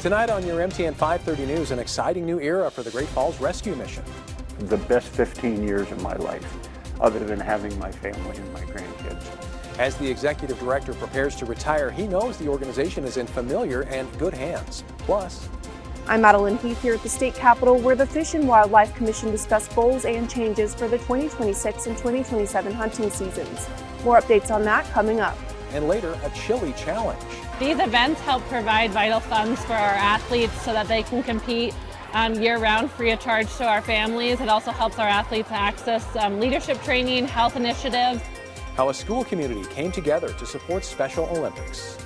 Tonight on your MTN 530 News, an exciting new era for the Great Falls Rescue Mission. The best 15 years of my life, other than having my family and my grandkids. As the executive director prepares to retire, he knows the organization is in familiar and good hands. Plus, I'm Madeline Heath here at the state capitol, where the Fish and Wildlife Commission discussed goals and changes for the 2026 and 2027 hunting seasons. More updates on that coming up. And later, a chili challenge. These events help provide vital funds for our athletes so that they can compete year-round free of charge to our families. It also helps our athletes access leadership training, health initiatives. How a school community came together to support Special Olympics.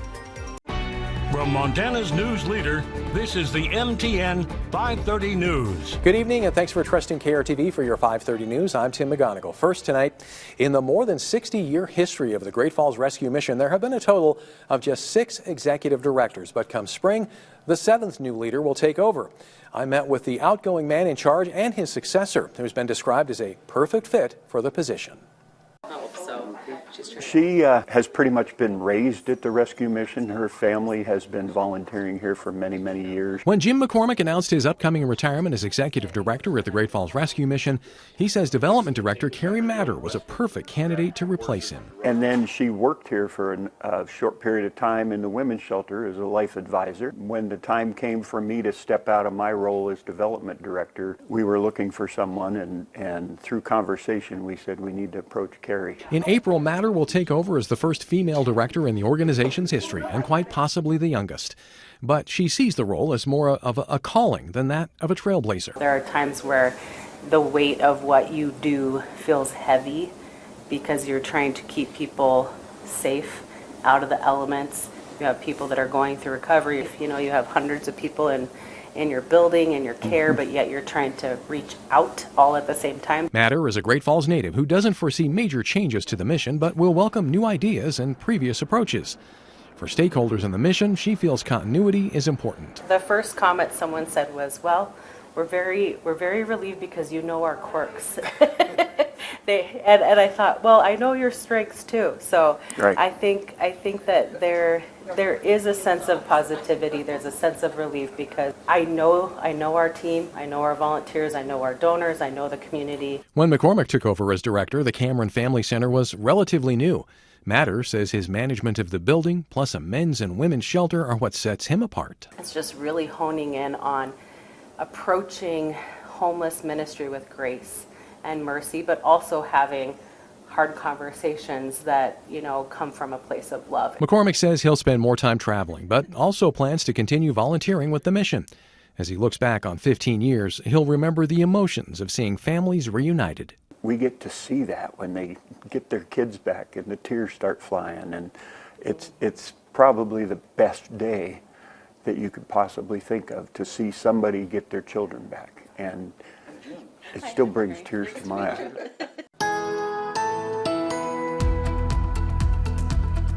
From Montana's news leader, this is the MTN 530 News. Good evening and thanks for trusting KRTV for your 530 News. I'm Tim McGonigal. First tonight, in the more than 60-year history of the Great Falls Rescue Mission, there have been a total of just 6 executive directors. But come spring, the 7th new leader will take over. I met with the outgoing man in charge and his successor, who's been described as a perfect fit for the position. She has pretty much been raised at the rescue mission. Her family has been volunteering here for many, many years. When Jim McCormick announced his upcoming retirement as executive director at the Great Falls Rescue Mission, he says development director Carrie Matter was a perfect candidate to replace him. And then she worked here for a short period of time in the women's shelter as a life advisor. When the time came for me to step out of my role as development director, we were looking for someone, and through conversation we said we need to approach Carrie. In April, Matter will take over as the first female director in the organization's history, and quite possibly the youngest. But she sees the role as more of a calling than that of a trailblazer. There are times where the weight of what you do feels heavy because you're trying to keep people safe out of the elements. You have people that are going through recovery. You know, you have hundreds of people in your building, in your care, but yet you're trying to reach out all at the same time. Matter is a Great Falls native who doesn't foresee major changes to the mission, but will welcome new ideas and previous approaches. For stakeholders in the mission, she feels continuity is important. The first comment someone said was, well, we're very relieved because you know our quirks. And I thought, well, I know your strengths too. So right. I think that there is a sense of positivity. There's a sense of relief because I know our team, I know our volunteers, I know our donors, I know the community. When McCormick took over as director, the Cameron Family Center was relatively new. Matter says his management of the building, plus a men's and women's shelter, are what sets him apart. It's just really honing in on approaching homeless ministry with grace and mercy, but also having hard conversations that, come from a place of love. McCormick says he'll spend more time traveling, but also plans to continue volunteering with the mission. As he looks back on 15 years, he'll remember the emotions of seeing families reunited. We get to see that when they get their kids back and the tears start flying, and it's probably the best day that you could possibly think of, to see somebody get their children back, and it still brings tears to my eyes.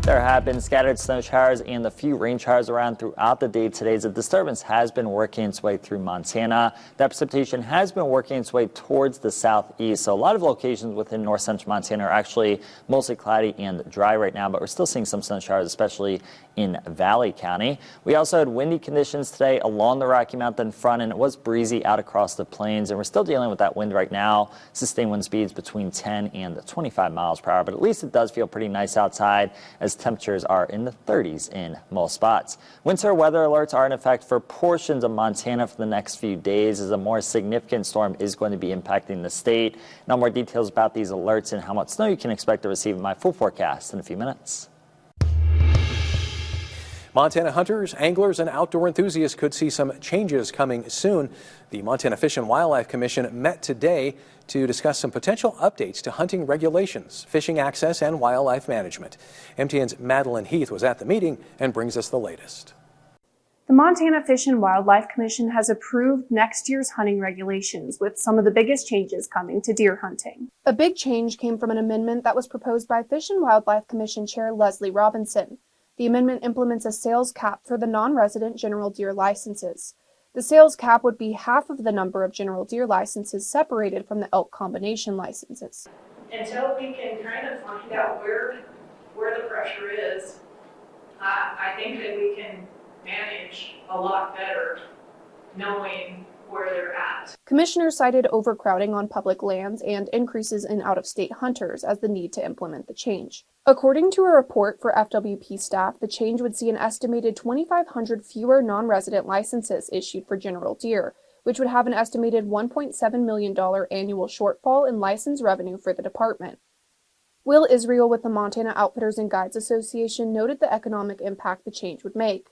There have been scattered snow showers and a few rain showers around throughout the day today as a disturbance has been working its way through Montana. That precipitation has been working its way towards the southeast. So a lot of locations within north central Montana are actually mostly cloudy and dry right now, but we're still seeing some snow showers, especially in Valley County. We also had windy conditions today along the Rocky Mountain front, and it was breezy out across the plains, and we're still dealing with that wind right now. Sustained wind speeds between 10 and 25 miles per hour, but at least it does feel pretty nice outside as temperatures are in the 30s in most spots. Winter weather alerts are in effect for portions of Montana for the next few days as a more significant storm is going to be impacting the state. Now more details about these alerts and how much snow you can expect to receive in my full forecast in a few minutes. Montana hunters, anglers, and outdoor enthusiasts could see some changes coming soon. The Montana Fish and Wildlife Commission met today to discuss some potential updates to hunting regulations, fishing access, and wildlife management. MTN's Madeline Heath was at the meeting and brings us the latest. The Montana Fish and Wildlife Commission has approved next year's hunting regulations, with some of the biggest changes coming to deer hunting. A big change came from an amendment that was proposed by Fish and Wildlife Commission Chair Leslie Robinson. The amendment implements a sales cap for the non-resident general deer licenses. The sales cap would be half of the number of general deer licenses separated from the elk combination licenses. Until we can kind of find out where the pressure is, I think that we can manage a lot better knowing where they're at. Commissioners cited overcrowding on public lands and increases in out-of-state hunters as the need to implement the change. According to a report for FWP staff, the change would see an estimated 2,500 fewer non-resident licenses issued for general deer, which would have an estimated $1.7 million annual shortfall in license revenue for the department. Will Israel with the Montana Outfitters and Guides Association noted the economic impact the change would make.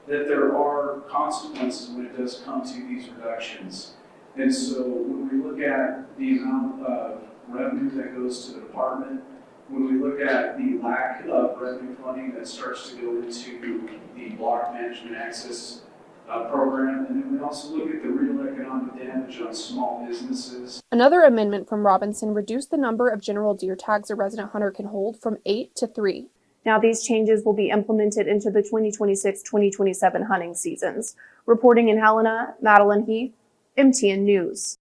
That there are consequences when it does come to these reductions. And so when we look at the amount of revenue that goes to the department, when we look at the lack of revenue funding that starts to go into the block management access program, and then we also look at the real economic damage on small businesses. Another amendment from Robinson reduced the number of general deer tags a resident hunter can hold from 8 to 3. Now these changes will be implemented into the 2026-2027 hunting seasons. Reporting in Helena, Madeline Heath, MTN News.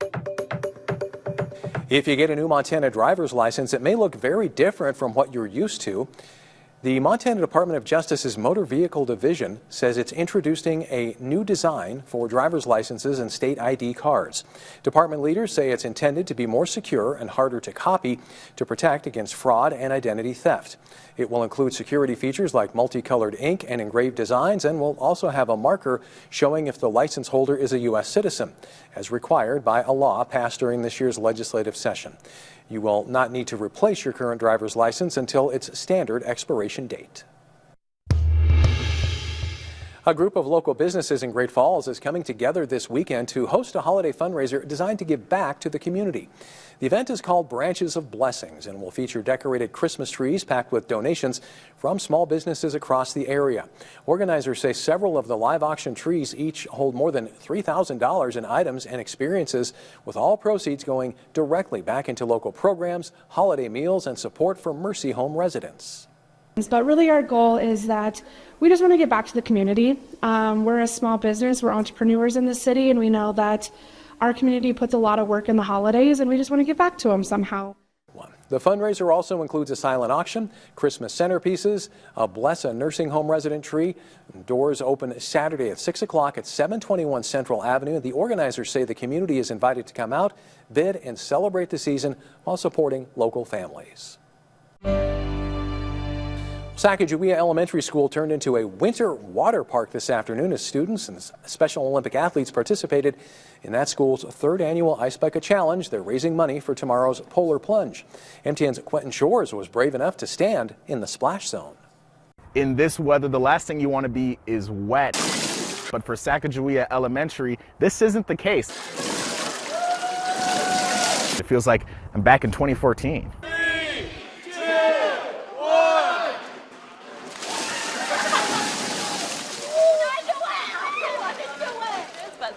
If you get a new Montana driver's license, it may look very different from what you're used to. The Montana Department of Justice's Motor Vehicle Division says it's introducing a new design for driver's licenses and state ID cards. Department leaders say it's intended to be more secure and harder to copy to protect against fraud and identity theft. It will include security features like multicolored ink and engraved designs, and will also have a marker showing if the license holder is a U.S. citizen, as required by a law passed during this year's legislative session. You will not need to replace your current driver's license until its standard expiration date. A group of local businesses in Great Falls is coming together this weekend to host a holiday fundraiser designed to give back to the community. The event is called Branches of Blessings and will feature decorated Christmas trees packed with donations from small businesses across the area. Organizers say several of the live auction trees each hold more than $3,000 in items and experiences, with all proceeds going directly back into local programs, holiday meals, and support for Mercy Home residents. But really our goal is that we just want to get back to the community. We're a small business, we're entrepreneurs in the city, and we know that our community puts a lot of work in the holidays, and we just want to get back to them somehow. The fundraiser also includes a silent auction, Christmas centerpieces, a Bless a Nursing Home resident tree. Doors open Saturday at 6 o'clock at 721 Central Avenue. The organizers say the community is invited to come out, bid, and celebrate the season while supporting local families. Sacagawea Elementary School turned into a winter water park this afternoon as students and Special Olympic athletes participated in that school's third annual Ice Bucket Challenge. They're raising money for tomorrow's Polar Plunge. MTN's Quentin Shores was brave enough to stand in the splash zone. In this weather, the last thing you want to be is wet. But for Sacagawea Elementary, this isn't the case. It feels like I'm back in 2014.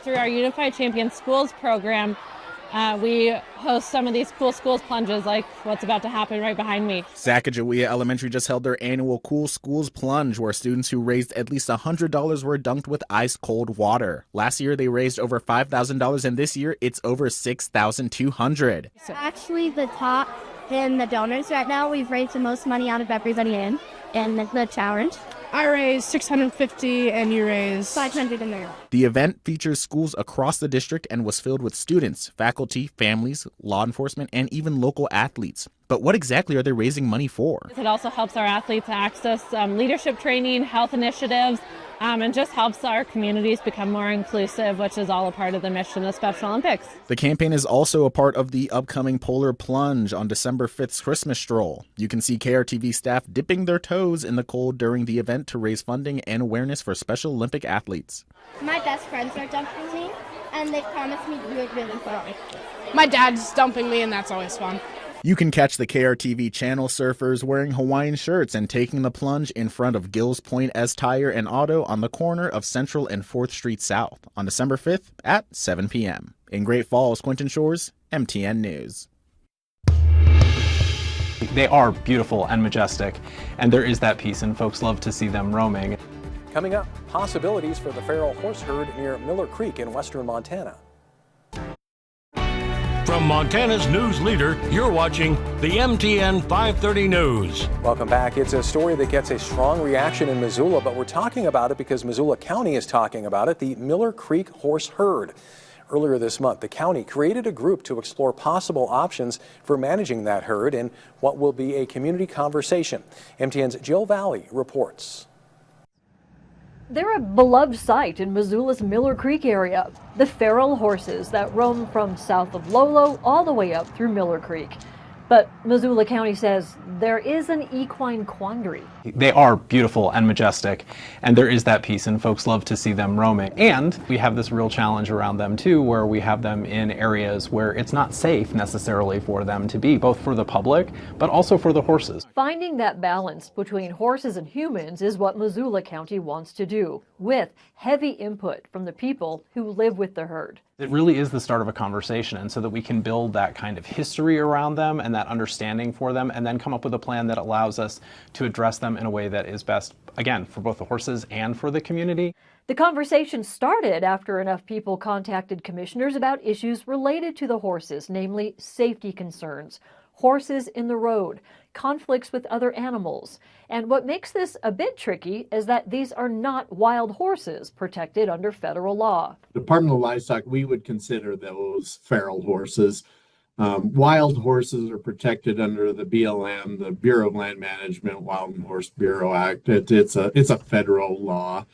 Through our Unified Champion Schools program, we host some of cool schools plunges like what's about to happen right behind me. Sacagawea Elementary just held their annual Cool Schools Plunge, where students who raised at least $100 were dunked with ice-cold water. Last year, they raised over $5,000, and this year, it's over $6,200. Actually, the top in the donors right now, we've raised the most money out of everybody in the challenge. I raised $650 and you raised $500 in there. The event features schools across the district and was filled with students, faculty, families, law enforcement, and even local athletes. But what exactly are they raising money for? It also helps our athletes access leadership training, health initiatives, and just helps our communities become more inclusive, which is all a part of the mission of Special Olympics. The campaign is also a part of the upcoming Polar Plunge on December 5th's Christmas Stroll. You can see KRTV staff dipping their toes in the cold during the event to raise funding and awareness for Special Olympic athletes. My best friends are dumping me, and they promised me to do it really well. My dad's dumping me, and that's always fun. You can catch the KRTV channel surfers wearing Hawaiian shirts and taking the plunge in front of Gills Point S Tire and Auto on the corner of Central and 4th Street South on December 5th at 7 p.m. In Great Falls, Quentin Shores, MTN News. They are beautiful and majestic, and there is that peace, and folks love to see them roaming. Coming up, possibilities for the feral horse herd near Miller Creek in western Montana. From Montana's news leader, you're watching the MTN 530 News. Welcome back. It's a story that gets a strong reaction in Missoula, but we're talking about it because Missoula County is talking about it, the Miller Creek horse herd. Earlier this month, the county created a group to explore possible options for managing that herd in what will be a community conversation. MTN's Jill Valley reports. They're a beloved sight in Missoula's Miller Creek area, the feral horses that roam from south of Lolo all the way up through Miller Creek. But Missoula County says there is an equine quandary. They are beautiful and majestic, and there is that piece, and folks love to see them roaming. And we have this real challenge around them too, where we have them in areas where it's not safe necessarily for them to be, both for the public, but also for the horses. Finding that balance between horses and humans is what Missoula County wants to do, with heavy input from the people who live with the herd. It really is the start of a conversation, and so that we can build that kind of history around them and that understanding for them, and then come up with a plan that allows us to address them in a way that is best, again, for both the horses and for the community. The conversation started after enough people contacted commissioners about issues related to the horses, namely safety concerns, horses in the road, conflicts with other animals. And what makes this a bit tricky is that these are not wild horses protected under federal law. Department of Livestock, we would consider those feral horses. Wild horses are protected under the BLM, the Bureau of Land Management, Wild Horse Bureau Act. It's a federal law.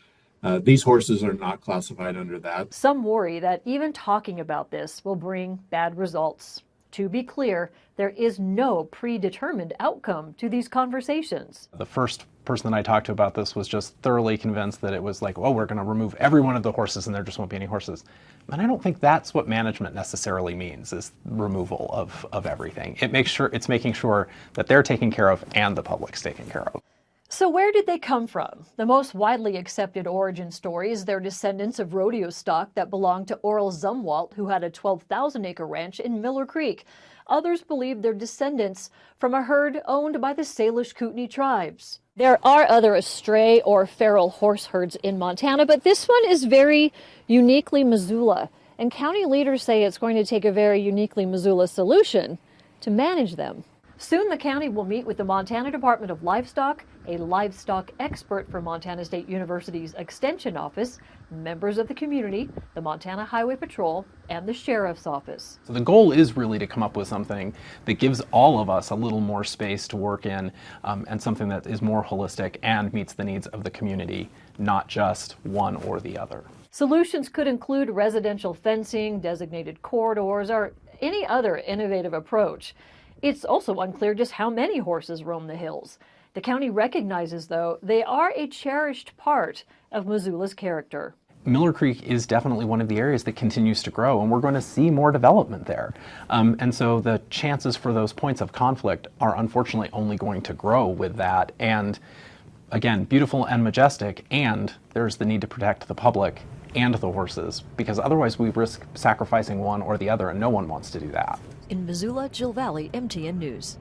These horses are not classified under that. Some worry that even talking about this will bring bad results. To be clear, there is no predetermined outcome to these conversations. The first person that I talked to about this was just thoroughly convinced that it was like, oh, we're going to remove every one of the horses and there just won't be any horses. And I don't think that's what management necessarily means, is removal of everything. It's making sure that they're taken care of and the public's taken care of. So where did they come from? The most widely accepted origin story is they're descendants of rodeo stock that belonged to Oral Zumwalt, who had a 12,000-acre ranch in Miller Creek. Others believe they're descendants from a herd owned by the Salish Kootenai tribes. There are other estray or feral horse herds in Montana, but this one is very uniquely Missoula. And county leaders say it's going to take a very uniquely Missoula solution to manage them. Soon the county will meet with the Montana Department of Livestock, a livestock expert from Montana State University's Extension Office, members of the community, the Montana Highway Patrol, and the Sheriff's Office. So the goal is really to come up with something that gives all of us a little more space to work in, and something that is more holistic and meets the needs of the community, not just one or the other. Solutions could include residential fencing, designated corridors, or any other innovative approach. It's also unclear just how many horses roam the hills. The county recognizes, though, they are a cherished part of Missoula's character. Miller Creek is definitely one of the areas that continues to grow, and we're going to see more development there. And so the chances for those points of conflict are unfortunately only going to grow with that. And again, beautiful and majestic, and there's the need to protect the public and the horses, because otherwise we risk sacrificing one or the other, and no one wants to do that. In Missoula, Jill Valley, MTN News.